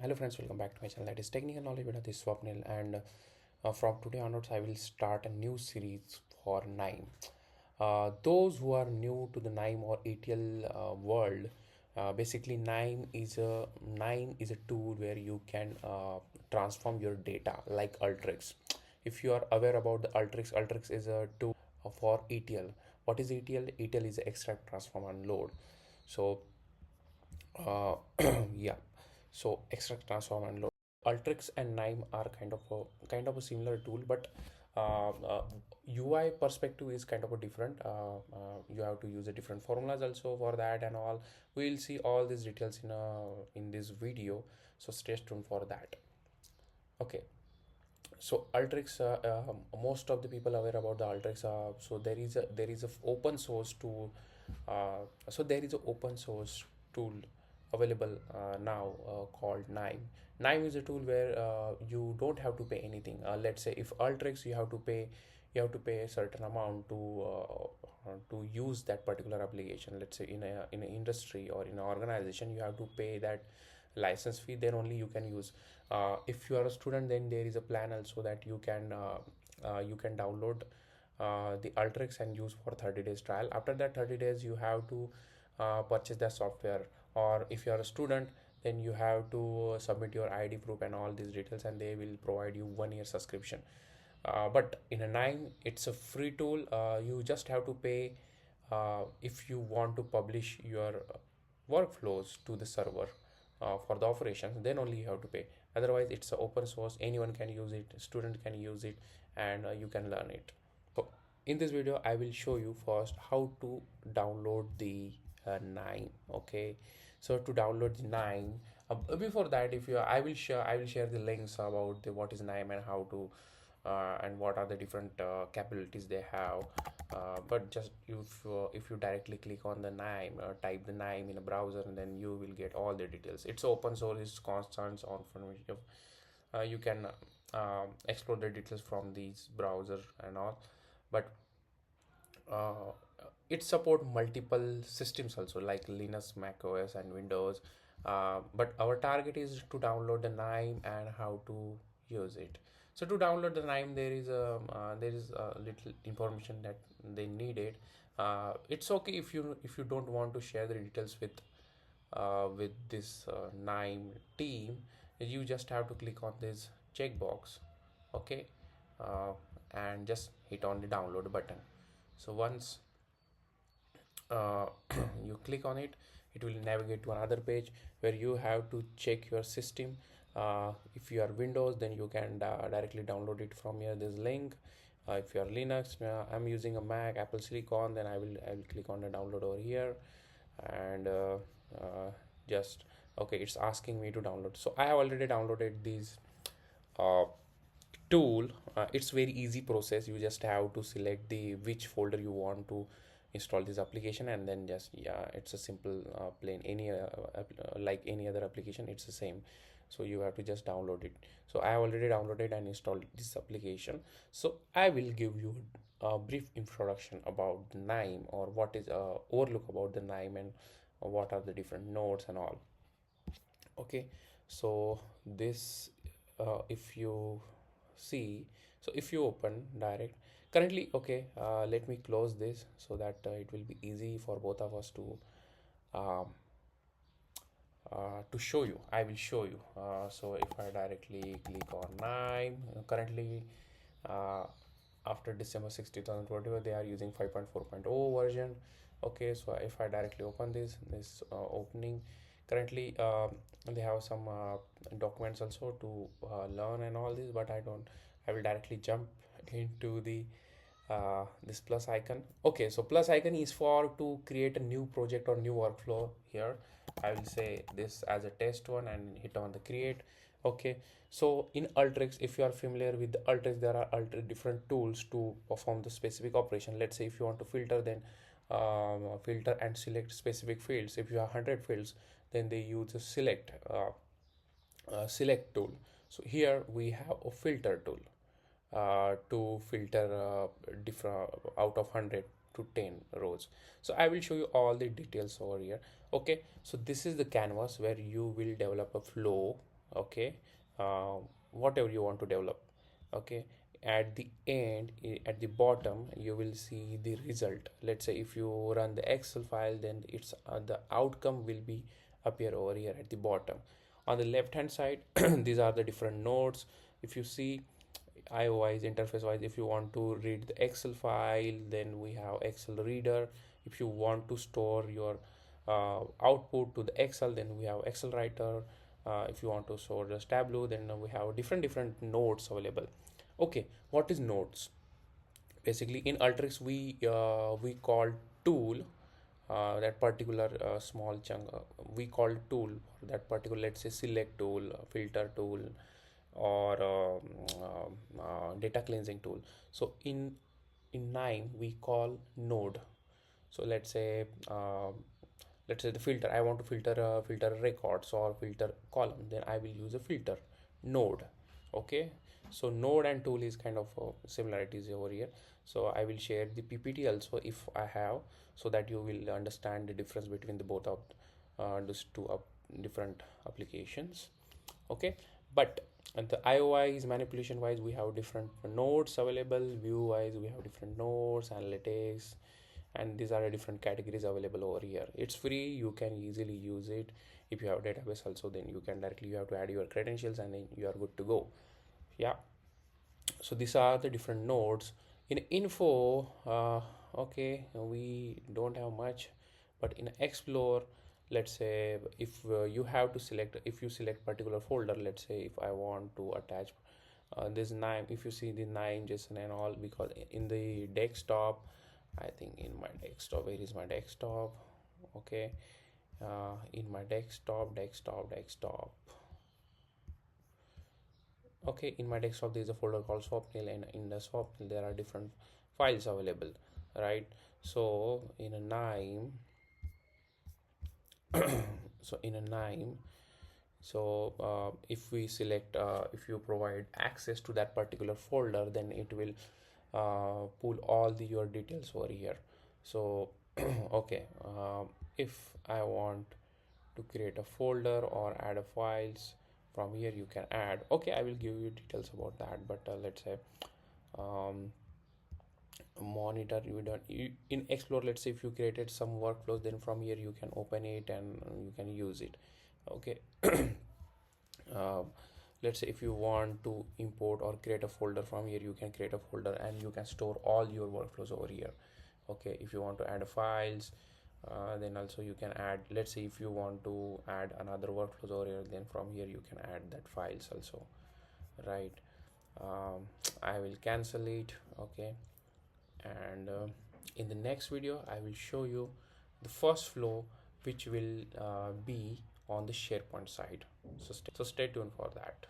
Hello friends, welcome back to my channel, that is Technical Knowledge with this Swapnil, and from today onwards I will start a new series for Knime. Those who are new to the Knime or ETL world, basically Knime is a tool where you can transform your data like Alteryx. If you are aware about the Alteryx is a tool for ETL. What is ETL? ETL is extract, transform, and load. So uh, yeah, so extract, transform, and load. Alteryx and Knime are kind of a similar tool, but UI perspective is kind of a different. You have to use a different formulas also for that and all. We'll see all these details in this video, so stay tuned for that. Okay, so Alteryx, most of the people aware about the Alteryx. So there is a open source tool. So there is a open source tool available now called Knime. Knime is a tool where you don't have to pay anything. Let's say if Alteryx you have to pay a certain amount to use that particular application. Let's say in an industry or in an organization, you have to pay that license fee, then only you can use. If you are a student, then there is a plan also that you can download the Alteryx and use for 30 days trial. After that 30 days you have to purchase the software, or if you are a student, then you have to submit your ID proof and all these details, and they will provide you 1 year subscription. But in a Knime, it's a free tool. You just have to pay if you want to publish your workflows to the server for the operations, then only you have to pay. Otherwise it's a open source, anyone can use it, student can use it, and you can learn it. So in this video I will show you first how to download the Knime. Okay, so to download the Knime, before that, if you I will share the links about what is Knime and how to and what are the different capabilities they have. But just if you directly click on the Knime, type the Knime in a browser, and then you will get all the details. It's open source, it's constant on information. You can explore the details from these browser and all. But uh, it support multiple systems also, like Linux, Mac OS, and Windows. But our target is to download the Knime and how to use it. So to download the Knime, there is a little information that they needed. It's okay if you don't want to share the details with this Knime team. You just have to click on this checkbox. Okay, uh, and just hit on the download button. So once uh, you click on it, it will navigate to another page where you have to check your system. If you are Windows, then you can directly download it from here, this link. If you are Linux, I'm using a Mac Apple Silicon, then I will click on the download over here, and just okay, it's asking me to download. So I have already downloaded these uh, tool. It's very easy process. You just have to select the which folder you want to install this application, and then just, yeah, it's a simple plain any like any other application, it's the same. So you have to just download it. So I have already downloaded and installed this application. So I will give you a brief introduction about the Knime, or what is overlook about the Knime, and what are the different nodes and all. Okay, so this if you see, so if you open direct currently, okay, let me close this so that it will be easy for both of us um, to show you. I will show you. So if I directly click on Knime, currently uh, after December 6, 2021, they are using 5.4.0 version. Okay, so if I directly open this opening, currently they have some documents also to learn and all this, but I will directly jump into the this plus icon. Okay, so plus icon is for to create a new project or new workflow. Here I will say this as a test one and hit on the create. Okay, so in Alteryx, if you are familiar with the Alteryx, there are different tools to perform the specific operation. Let's say if you want to filter, then filter and select specific fields. If you have 100 fields, then they use a select tool. So here we have a filter tool to filter different out of 100 to 10 rows. So I will show you all the details over here. Okay, so this is the canvas where you will develop a flow okay, uh, whatever you want to develop. Okay, at the end, at the bottom you will see the result. Let's say if you run the excel file, then it's the outcome will be appear over here at the bottom. On the left hand side, these are the different nodes. If you see IO wise, interface wise, if you want to read the excel file, then we have excel reader. If you want to store your output to the excel, then we have excel writer. If you want to store just tableau, then we have different nodes available. Okay, what is nodes? Basically in Alteryx we call tool, that particular small chunk, we call tool for that particular, let's say select tool, filter tool, or data cleansing tool. So in Knime we call node. So let's say the filter, I want to filter records or filter column, then I will use a filter node. Okay, so node and tool is kind of similarities over here. So I will share the PPT also if I have, so that you will understand the difference between the both of these two different applications. Okay, but the IOI manipulation wise, we have different nodes available. View wise, we have different nodes, analytics, and these are the different categories available over here. It's free, you can easily use it. If you have database also, then you can directly, you have to add your credentials and then you are good to go. Yeah, so these are the different nodes in info. Okay, we don't have much, but in explore, let's say if you have to select, if you select particular folder, let's say if I want to attach this Knime, if you see the Knime JSON and all, because in the desktop, I think in my desktop, where is my desktop? Okay, in my desktop. Okay, in my desktop there is a folder called swapnil, and in the swapnil there are different files available, right? So in a Knime, so in a Knime, so if we select, if you provide access to that particular folder, then it will pull all the your details over here. So okay, if I want to create a folder or add a files, from here you can add. Okay, I will give you details about that, but let's say um, monitor, you don't in explore, let's say if you created some workflows, then from here you can open it and you can use it. Okay. uh, let's say if you want to import or create a folder, from here you can create a folder and you can store all your workflows over here. Okay, if you want to add files, then also you can add, let's say if you want to add another workflows over here, then from here you can add that files also, right? I will cancel it. Okay, and in the next video I will show you the first flow, which will be on the SharePoint side. So stay tuned for that.